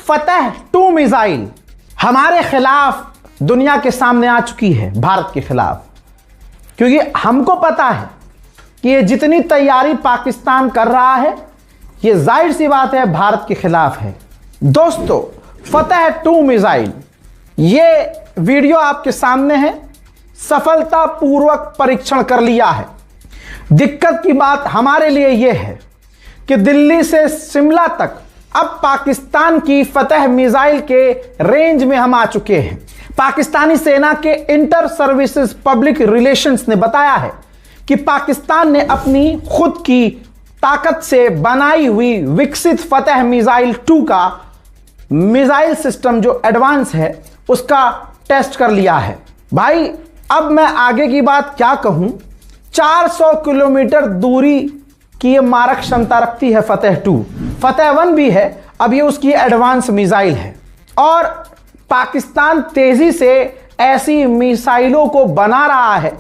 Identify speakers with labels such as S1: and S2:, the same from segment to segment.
S1: फतह 2 मिसाइल हमारे खिलाफ दुनिया के सामने आ चुकी है, भारत के खिलाफ। क्योंकि हमको पता है कि ये जितनी तैयारी पाकिस्तान कर रहा है, ये जाहिर सी बात है भारत के खिलाफ है। दोस्तों, फतह 2 मिसाइल, ये वीडियो आपके सामने है। सफलतापूर्वक परीक्षण कर लिया है। दिक्कत की बात हमारे लिए यह है कि दिल्ली से शिमला तक अब पाकिस्तान की फतह मिसाइल के रेंज में हम आ चुके हैं। पाकिस्तानी सेना के इंटर सर्विसेज पब्लिक रिलेशंस ने बताया है कि पाकिस्तान ने अपनी खुद की ताकत से बनाई हुई विकसित फतह मिसाइल 2 का मिसाइल सिस्टम जो एडवांस है उसका टेस्ट कर लिया है। भाई, अब मैं आगे की बात क्या कहूं। 400 किलोमीटर दूरी की ये मारक क्षमता रखती है फतह 2। फतह 1 भी है, अब ये उसकी एडवांस मिसाइल है। और पाकिस्तान तेजी से ऐसी मिसाइलों को बना रहा है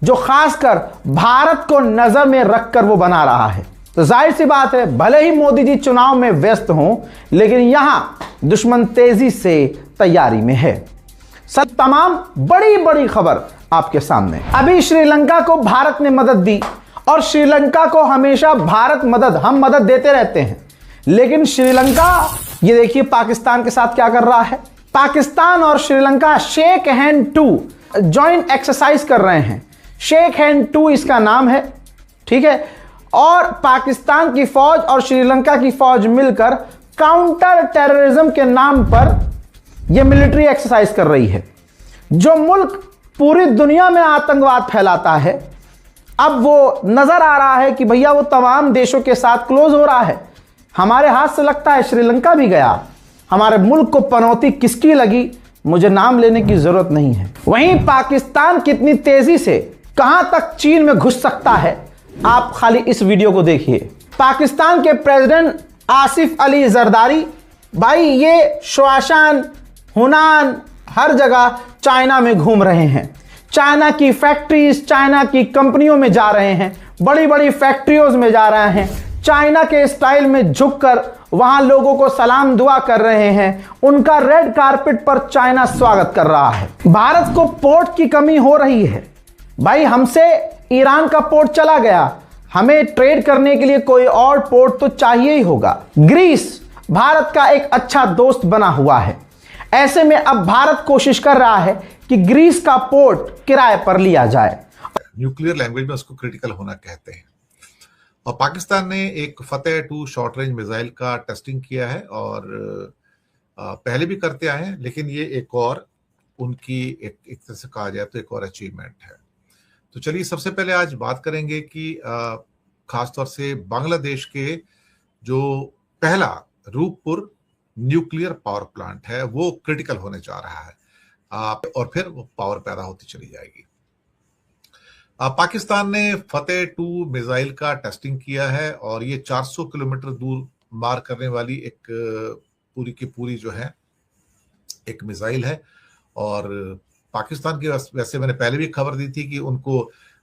S1: जो खासकर भारत को नजर में रखकर वो बना रहा है। तो जाहिर सी बात है, भले ही मोदी जी चुनाव में व्यस्त हों, लेकिन यहां दुश्मन तेजी से तैयारी में है। सब तमाम बड़ी बड़ी खबर आपके सामने। अभी श्रीलंका को भारत ने मदद दी और श्रीलंका को हमेशा भारत हम मदद देते रहते हैं। लेकिन श्रीलंका, ये देखिए पाकिस्तान के साथ क्या कर रहा है। पाकिस्तान और Sri Lanka shake hand 2 joint exercise कर रहे हैं। शेक हैंड 2 इसका नाम है, ठीक है। और पाकिस्तान की फौज और श्रीलंका की फौज मिलकर काउंटर टेररिज्म के नाम पर यह मिलिट्री एक्सरसाइज कर रही है। जो मुल्क पूरी दुनिया में आतंकवाद फैलाता है, अब वो नजर आ रहा है कि भैया वो तमाम देशों के साथ क्लोज हो रहा है। हमारे हाथ से लगता है श्रीलंका भी गया। हमारे मुल्क को पनौती किसकी लगी, मुझे नाम लेने की जरूरत नहीं है। वहीं पाकिस्तान कितनी तेजी से कहां तक चीन में घुस सकता है, आप खाली इस वीडियो को देखिए। पाकिस्तान के प्रेसिडेंट आसिफ अली जरदारी, भाई ये श्वाशान, हुनान, हर जगह चाइना में घूम रहे हैं। चाइना की फैक्ट्रीज, चाइना की कंपनियों में जा रहे हैं, बड़ी बड़ी फैक्ट्रियों में जा रहे हैं। चाइना के स्टाइल में झुककर वहां लोगों को सलाम दुआ कर रहे हैं। उनका रेड कारपेट पर चाइना स्वागत कर रहा है। भारत को पोर्ट की कमी हो रही है। भाई, हमसे ईरान का पोर्ट चला गया, हमें ट्रेड करने के लिए कोई और पोर्ट तो चाहिए ही होगा। ग्रीस भारत का एक अच्छा दोस्त बना हुआ है। ऐसे में अब भारत कोशिश कर रहा है कि ग्रीस का पोर्ट किराए पर लिया जाए।
S2: न्यूक्लियर लैंग्वेज में उसको क्रिटिकल होना कहते हैं। और पाकिस्तान ने एक फतह 2 शॉर्ट रेंज मिसाइल का टेस्टिंग किया है और पहले भी करते आए हैं, लेकिन ये एक और उनकी एक तरह से कहा जाए तो एक और अचीवमेंट है। तो चलिए सबसे पहले आज बात करेंगे कि खासतौर से बांग्लादेश के जो पहला रूपपुर न्यूक्लियर पावर प्लांट है वो क्रिटिकल होने जा रहा है और फिर वो पावर पैदा होती चली जाएगी। पाकिस्तान ने फतह 2 मिसाइल का टेस्टिंग किया है और ये 400 किलोमीटर दूर मार करने वाली एक पूरी की पूरी जो है एक मिसाइल है। और पाकिस्तान की, वैसे मैंने पहले भी खबर दी थी कि उनको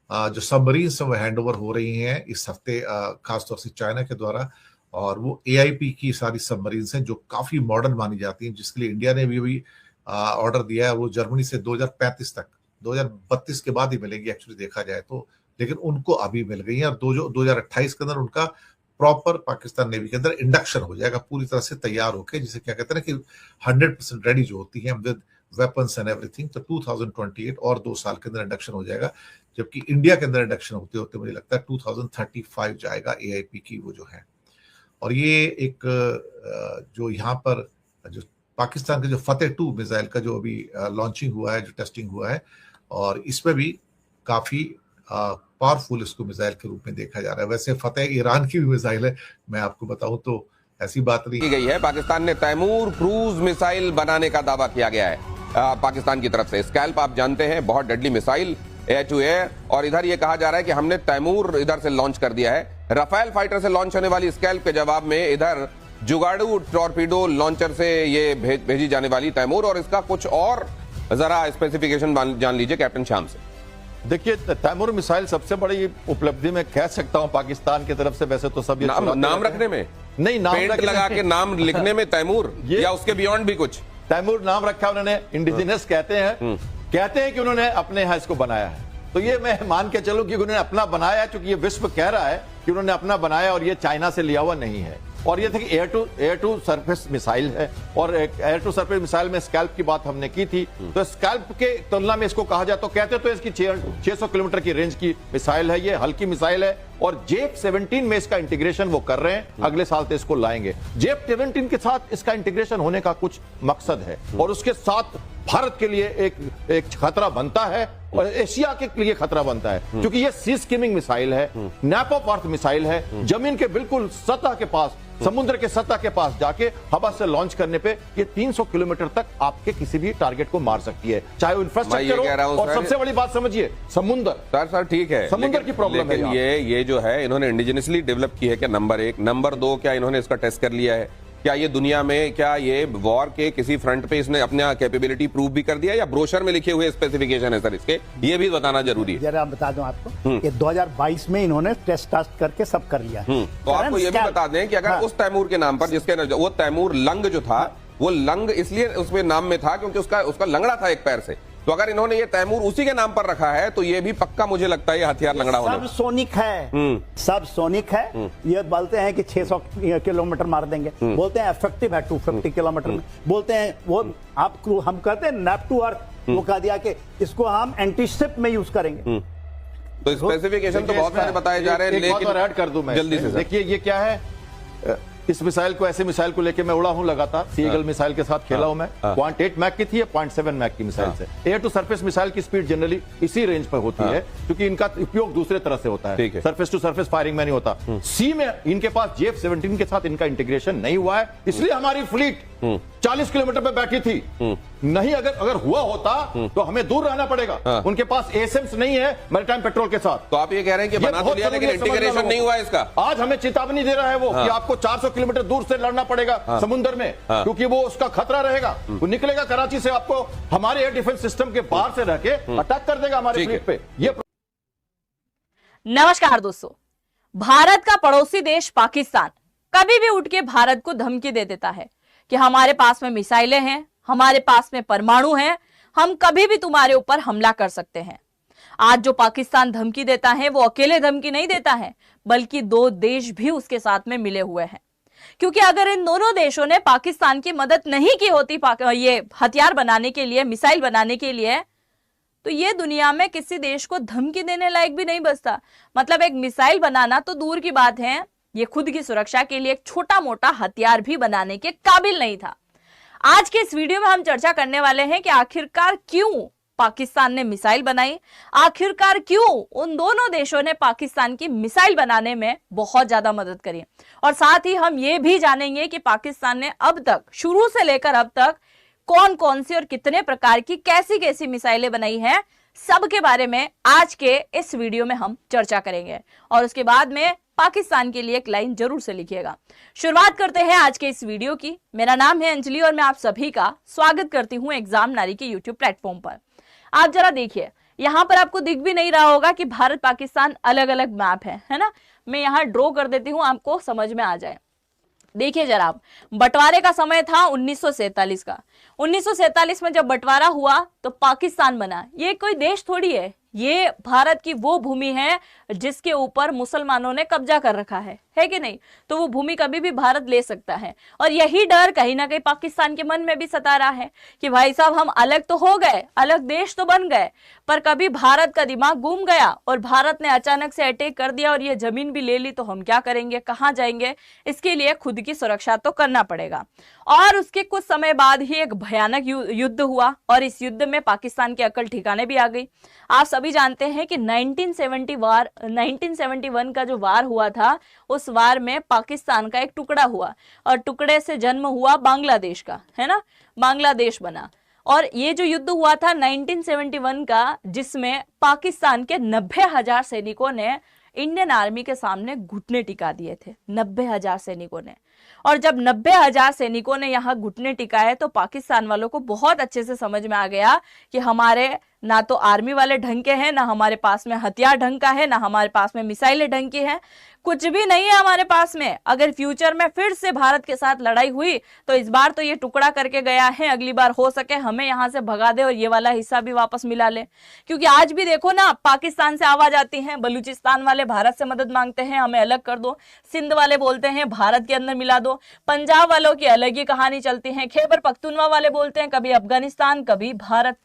S2: जो सबमरीन्स वो हैंड ओवर हो रही हैं इस हफ्ते, खासतौर से चाइना के द्वारा। और वो AIP की सारी सबमरीन्स हैं जो काफी मॉडर्न मानी जाती हैं, जिसके लिए इंडिया ने भी ऑर्डर दिया है। वो जर्मनी से 2035 तक, 2032 के बाद ही मिलेगी एक्चुअली देखा जाए तो, लेकिन उनको अभी मिल गई है। और 2028 के अंदर उनका प्रॉपर पाकिस्तान नेवी के अंदर इंडक्शन हो जाएगा पूरी तरह से तैयार होकर, जिसे क्या कहते हैं ना कि 100% रेडी जो होती है विद वेपन्स एंड एवरीथिंग। तो 2028 और 2 साल के अंदर इंडक्शन हो जाएगा, जबकि इंडिया के अंदर इंडक्शन होते होते मुझे लगता है 2035 जाएगा AIP की वो जो है। और ये एक जो यहाँ पर जो पाकिस्तान के जो फतह 2 मिसाइल का जो अभी लॉन्चिंग हुआ है, जो टेस्टिंग हुआ है, और इसमें भी काफी पावरफुल इसको मिसाइल के रूप में देखा जा रहा है। वैसे फतह ईरान की भी मिसाइल है, मैं आपको बताऊं तो ऐसी बात नहीं
S3: की गई है। पाकिस्तान ने तैमूर क्रूज मिसाइल बनाने का दावा किया गया है पाकिस्तान की तरफ से। स्कैल्प आप जानते हैं, बहुत deadly missile air to air. और इधर ये कहा जा रहा है कि हमने तैमूर इधर से लॉन्च कर दिया है। राफेल फाइटर से लॉन्च होने वाली स्कैल्प के जवाब में इधर जुगाड़ू टॉर्पीडो लॉन्चर से ये भेजी जाने वाली तैमूर। और इसका कुछ और जरा स्पेसिफिकेशन जान लीजिए कैप्टन श्याम से।
S4: देखिए, तैमूर मिसाइल सबसे बड़ी उपलब्धि मैं कह सकता हूं पाकिस्तान की तरफ से। वैसे तो सब ये
S3: नाम रखने में
S4: नहीं, नाम
S3: पेंट लगा के नाम लिखने में तैमूर, या उसके बियॉन्ड भी कुछ?
S4: तैमूर नाम रखा उन्होंने, इंडिजिनस कहते हैं कि उन्होंने अपने यहाँ इसको बनाया है। तो ये मैं मान के चलूं कि उन्होंने अपना बनाया, क्योंकि ये विश्व कह रहा है कि उन्होंने अपना बनाया और ये चाइना से लिया हुआ नहीं है। और ये देखिए एयर टू सरफेस मिसाइल है, और एयर टू सरफेस मिसाइल में स्कैल्प की बात हमने की थी, तो स्कैल्प के तुलना में इसको कहा जाए तो कहते तो इसकी 600 किलोमीटर की रेंज की मिसाइल है, ये हल्की मिसाइल है। और JF-17 में इसका इंटीग्रेशन वो कर रहे हैं, अगले साल तो इसको लाएंगे। JF-17 के साथ इसका इंटीग्रेशन होने का कुछ मकसद है, और उसके साथ भारत के लिए एक खतरा बनता है और एशिया के लिए खतरा बनता है, क्योंकि ये सी स्किमिंग मिसाइल है, नैप ऑफ अर्थ मिसाइल है। जमीन के बिल्कुल सतह के पास, समुद्र के सतह के पास जाके हवा से लॉन्च करने पे ये 300 किलोमीटर तक आपके किसी भी टारगेट को मार सकती है, चाहे वो इंफ्रास्ट्रक्चर हो। और सबसे बड़ी बात समझिए, समुद्र।
S3: सर ठीक है,
S4: समुद्र की प्रॉब्लम है।
S3: ये जो है इन्होंने इंडिजिनसली डेवलप की है क्या? नंबर 1। नंबर 2, क्या इन्होंने इसका टेस्ट कर लिया है? क्या ये दुनिया में, क्या ये वॉर के किसी फ्रंट पे इसने अपना कैपेबिलिटी प्रूव भी कर दिया, या ब्रोशर में लिखे हुए स्पेसिफिकेशन है सर इसके? ये भी बताना जरूरी है।
S5: जरा बता दूं आपको, ये 2022 में इन्होंने टेस्ट करके सब कर लिया।
S3: तो आपको ये भी बता दें कि अगर उस तैमूर के नाम पर, जिसके वो तैमूर लंग जो था, वो लंग इसलिए उसमें नाम में था क्योंकि उसका लंगड़ा था एक पैर से। तो अगर इन्होंने ये तैमूर उसी के नाम पर रखा है तो ये भी पक्का मुझे लगता है ये हथियार लंगड़ा होने।
S5: सब सोनिक है, सब सोनिक है। ये बोलते हैं कि 600 किलोमीटर मार देंगे, बोलते हैं इफेक्टिव है 250 किलोमीटर में, बोलते हैं वो आप हम कहते हैं नैप टू अर्थ, वो कह दिया कि इसको हम एंटीशिप में यूज करेंगे।
S3: तो स्पेसिफिकेशन तो बहुत सारे बताए जा रहे हैं,
S4: लेकिन ऐड कर दूं मैं जल्दी से। देखिए ये क्या है, इस मिसाइल को, ऐसे मिसाइल को लेके मैं उड़ा हूं लगातार, सीगल मिसाइल के साथ खेला हूं मैं। 0.8 मैक की थी, 0.7 मैक की मिसाइल से। एयर टू सरफेस मिसाइल की स्पीड जनरली इसी रेंज पर होती है, क्योंकि इनका उपयोग दूसरे तरह से होता है, सरफेस टू सरफेस फायरिंग में नहीं होता। सी में इनके पास JF-17 के साथ इनका इंटीग्रेशन नहीं हुआ है, इसलिए हमारी फ्लीट 40 किलोमीटर पे बैठी थी। नहीं, अगर हुआ होता तो हमें दूर रहना पड़ेगा। उनके पास एसेम्स नहीं है मैरीटाइम पेट्रोल के साथ।
S3: तो आप ये कह रहे हैं कि बना तो लिया लेकिन इंटीग्रेशन नहीं हुआ इसका।
S4: आज हमें चेतावनी दे रहा है वो कि आपको 400 किलोमीटर दूर से लड़ना पड़ेगा समुद्र में, क्योंकि वो उसका खतरा रहेगा। वो निकलेगा कराची से, आपको हमारे एयर डिफेंस सिस्टम के बाहर से रह के अटैक कर देगा हमारे फ्लीट पे। ये
S6: नमस्कार दोस्तों, भारत का पड़ोसी देश पाकिस्तान कभी भी उठ के भारत को धमकी दे देता है कि हमारे पास में मिसाइलें हैं, हमारे पास में परमाणु हैं, हम कभी भी तुम्हारे ऊपर हमला कर सकते हैं। आज जो पाकिस्तान धमकी देता है वो अकेले धमकी नहीं देता है, बल्कि 2 देश भी उसके साथ में मिले हुए हैं। क्योंकि अगर इन दोनों देशों ने पाकिस्तान की मदद नहीं की होती ये हथियार बनाने के लिए, मिसाइल बनाने के लिए, तो ये दुनिया में किसी देश को धमकी देने लायक भी नहीं बचता। मतलब एक मिसाइल बनाना तो दूर की बात है, ये खुद की सुरक्षा के लिए एक छोटा मोटा हथियार भी बनाने के काबिल नहीं था। आज के इस वीडियो में हम चर्चा करने वाले हैं कि आखिरकार क्यों पाकिस्तान ने मिसाइल बनाई, आखिरकार क्यों उन दोनों देशों ने पाकिस्तान की मिसाइल बनाने में बहुत ज्यादा मदद करी, और साथ ही हम ये भी जानेंगे कि पाकिस्तान ने अब तक, शुरू से लेकर अब तक, कौन कौन सी और कितने प्रकार की कैसी कैसी मिसाइलें बनाई हैं, सब के बारे में आज के इस वीडियो में हम चर्चा करेंगे। और उसके बाद में पाकिस्तान के लिए एक लाइन जरूर से लिखिएगा। शुरुआत करते हैं आज के इस वीडियो की। मेरा नाम है अंजलि और मैं आप सभी का स्वागत करती हूं एग्जाम नारी के यूट्यूब प्लेटफॉर्म पर। आप जरा देखिए, यहां पर आपको दिख भी नहीं रहा होगा कि भारत पाकिस्तान अलग अलग मैप है ना। मैं यहां ड्रॉ कर देती हूं, आपको समझ में आ जाए। देखिए जरा, आप बंटवारे का समय था 1947 का। 1947 में जब बंटवारा हुआ तो पाकिस्तान बना। ये कोई देश थोड़ी है, ये भारत की वो भूमि है जिसके ऊपर मुसलमानों ने कब्जा कर रखा है कि नहीं। तो वो भूमि कभी भी भारत ले सकता है, और यही डर कहीं ना कहीं पाकिस्तान के मन में भी सता रहा है कि भाई साहब हम अलग तो हो गए, अलग देश तो बन गए, पर कभी भारत का दिमाग घूम गया और भारत ने अचानक से अटैक कर दिया और ये जमीन भी ले ली, तो हम क्या करेंगे, कहाँ जाएंगे। इसके लिए खुद की सुरक्षा तो करना पड़ेगा। और उसके कुछ समय बाद ही एक भयानक युद्ध हुआ, और इस युद्ध में पाकिस्तान की अकल ठिकाने भी आ गई। आप सभी जानते हैं कि 1971 का जो वार हुआ था, उस वार में पाकिस्तान का एक टुकड़ा हुआ, और टुकड़े से जन्म हुआ बांग्लादेश का, है ना, बांग्लादेश बना। और ये जो युद्ध हुआ था 1971 का, जिसमें पाकिस्तान के 90,000 सैनिकों ने इंडियन आर्मी के सामने घुटने टिका दिए थे। 90,000 सैनिकों ने। और जब 90,000 सैनिकों ने यहाँ घुटने टिकाए तो पाकिस्तान वालों को बहुत अच्छे से समझ में आ गया कि हमारे ना तो आर्मी वाले ढंग के हैं, ना हमारे पास में हथियार ढंग का है, ना हमारे पास में मिसाइलें ढंग की हैं, कुछ भी नहीं है हमारे पास में। अगर फ्यूचर में फिर से भारत के साथ लड़ाई हुई तो इस बार तो ये टुकड़ा करके गया है, अगली बार हो सके हमें यहां से भगा दे और ये वाला हिस्सा भी वापस मिला ले। क्योंकि आज भी देखो ना, पाकिस्तान से आवाज आती है, बलूचिस्तान वाले भारत से मदद मांगते हैं, हमें अलग कर दो, सिंध वाले बोलते हैं भारत के अंदर मिला दो, पंजाब वालों की अलग ही कहानी चलती है, खैबर पख्तूनवा वाले बोलते हैं कभी अफगानिस्तान कभी भारत।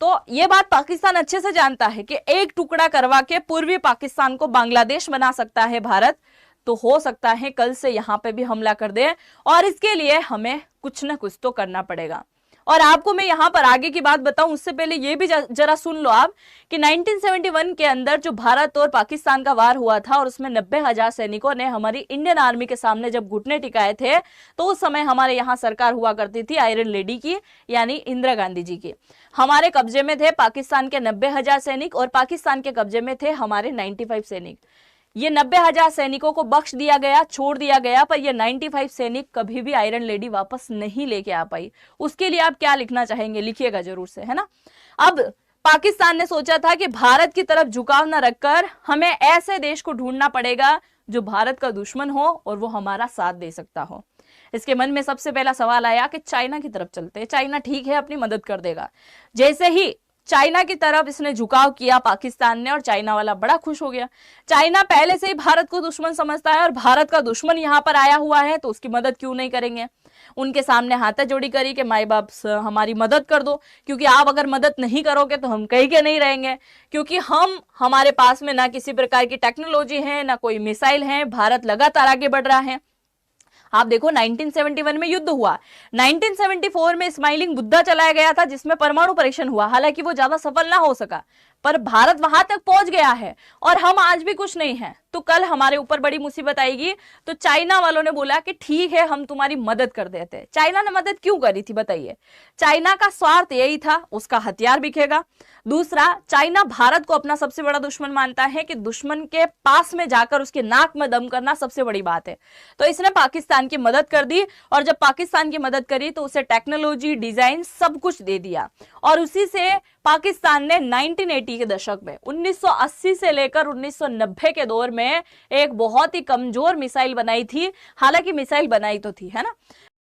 S6: तो ये बात पाकिस्तान अच्छे से जानता है कि एक टुकड़ा करवा के पूर्वी पाकिस्तान को बांग्लादेश बना सकता है भारत, तो हो सकता है कल से यहां पे भी हमला कर दे, और इसके लिए हमें कुछ ना कुछ तो करना पड़ेगा। और आपको मैं यहां पर आगे की बात बताऊं उससे पहले ये भी जरा सुन लो आप कि 1971 के अंदर जो भारत और पाकिस्तान का वार हुआ था और उसमें 90,000 सैनिकों ने हमारी इंडियन आर्मी के सामने जब घुटने टिकाए थे, तो उस समय हमारे यहाँ सरकार हुआ करती थी आयरन लेडी की, यानी इंदिरा गांधी जी की। हमारे कब्जे में थे पाकिस्तान के 90,000 सैनिक और पाकिस्तान के कब्जे में थे हमारे 95 सैनिक। ये 90,000 सैनिकों को बख्श दिया गया, छोड़ दिया गया, पर ये 95 सैनिक कभी भी आयरन लेडी वापस नहीं लेके आ पाई। उसके लिए आप क्या लिखना चाहेंगे, लिखिएगा जरूर से, है ना। अब पाकिस्तान ने सोचा था कि भारत की तरफ झुकाव न रखकर हमें ऐसे देश को ढूंढना पड़ेगा जो भारत का दुश्मन हो और वो हमारा साथ दे सकता हो। इसके मन में सबसे पहला सवाल आया कि चाइना की तरफ चलते हैं, चाइना ठीक है अपनी मदद कर देगा। जैसे ही चाइना की तरफ इसने झुकाव किया पाकिस्तान ने, और चाइना वाला बड़ा खुश हो गया। चाइना पहले से ही भारत को दुश्मन समझता है और भारत का दुश्मन यहां पर आया हुआ है तो उसकी मदद क्यों नहीं करेंगे। उनके सामने हाथ जोड़ी करी कि माई बाप हमारी मदद कर दो, क्योंकि आप अगर मदद नहीं करोगे तो हम कहीं के नहीं रहेंगे, क्योंकि हमारे पास में ना किसी प्रकार की टेक्नोलॉजी है, ना कोई मिसाइल है, भारत लगातार आगे बढ़ रहा है। आप देखो 1971 में युद्ध हुआ, 1974 में स्माइलिंग बुद्धा चलाया गया था जिसमें परमाणु परीक्षण हुआ, हालांकि वो ज्यादा सफल ना हो सका, पर भारत वहां तक पहुंच गया है और हम आज भी कुछ नहीं है। तो कल हमारे ऊपर बड़ी मुसीबत आएगी तो चाइना वालों ने बोला कि ठीक है हम तुम्हारी मदद कर देते हैं। चाइना ने मदद क्यों करी थी बताइए। चाइना का स्वार्थ यही था, उसका हथियार बिकेगा। दूसरा, चाइना भारत को अपना सबसे बड़ा दुश्मन मानता है कि दुश्मन के पास में जाकर उसके नाक में दम करना सबसे बड़ी बात है। तो इसने पाकिस्तान की मदद कर दी, और जब पाकिस्तान की मदद करी तो उसे टेक्नोलॉजी, डिजाइन सब कुछ दे दिया। और उसी से पाकिस्तान ने 1980 के दशक में 1980 से लेकर 1990 के दौर में एक बहुत ही कमजोर मिसाइल बनाई थी। हालांकि मिसाइल बनाई तो थी, है ना,